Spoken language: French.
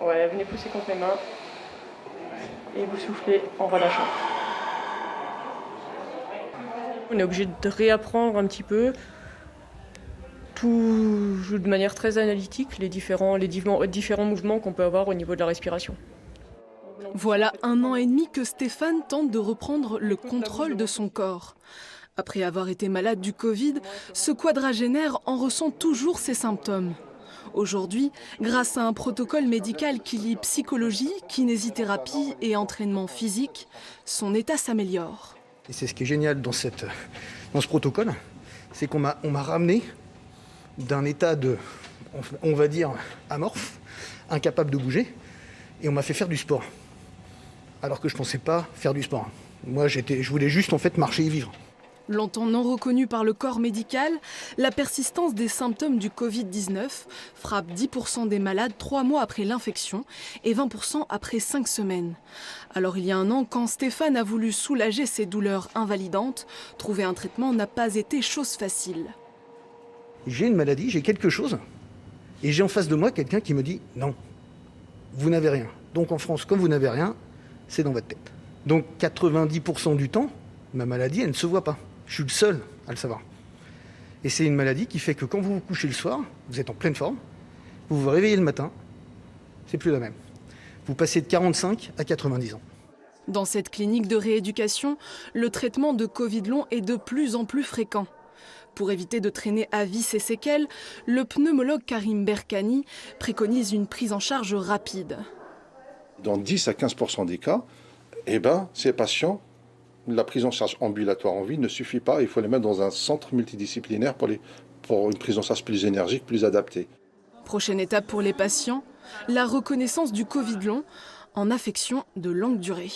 Ouais, venez pousser contre mes mains. Et vous soufflez en relâchant. On est obligé de réapprendre un petit peu, tout de manière très analytique, les différents mouvements qu'on peut avoir au niveau de la respiration. Voilà 1 an et demi que Stéphane tente de reprendre le contrôle de son corps. Après avoir été malade du Covid, ce quadragénaire en ressent toujours ses symptômes. Aujourd'hui, grâce à un protocole médical qui lie psychologie, kinésithérapie et entraînement physique, son état s'améliore. Et c'est ce qui est génial dans ce protocole, c'est qu'on m'a ramené d'un état de, on va dire, amorphe, incapable de bouger, et on m'a fait faire du sport. Alors que je ne pensais pas faire du sport. Moi, je voulais juste en fait marcher et vivre. Longtemps non reconnu par le corps médical, la persistance des symptômes du Covid-19 frappe 10% des malades 3 mois après l'infection et 20% après 5 semaines. Alors il y a 1 an, quand Stéphane a voulu soulager ses douleurs invalidantes, trouver un traitement n'a pas été chose facile. J'ai une maladie, j'ai quelque chose, et j'ai en face de moi quelqu'un qui me dit « Non, vous n'avez rien ». Donc en France, comme vous n'avez rien, c'est dans votre tête. Donc 90% du temps, ma maladie, elle ne se voit pas. Je suis le seul à le savoir. Et c'est une maladie qui fait que quand vous vous couchez le soir, vous êtes en pleine forme, vous vous réveillez le matin, c'est plus la même. Vous passez de 45 à 90 ans. Dans cette clinique de rééducation, le traitement de Covid long est de plus en plus fréquent. Pour éviter de traîner à vie ses séquelles, le pneumologue Karim Berkani préconise une prise en charge rapide. Dans 10 à 15% des cas, ces patients, la prise en charge ambulatoire en ville ne suffit pas. Il faut les mettre dans un centre multidisciplinaire pour une prise en charge plus énergique, plus adaptée. Prochaine étape pour les patients, la reconnaissance du Covid long en affection de longue durée.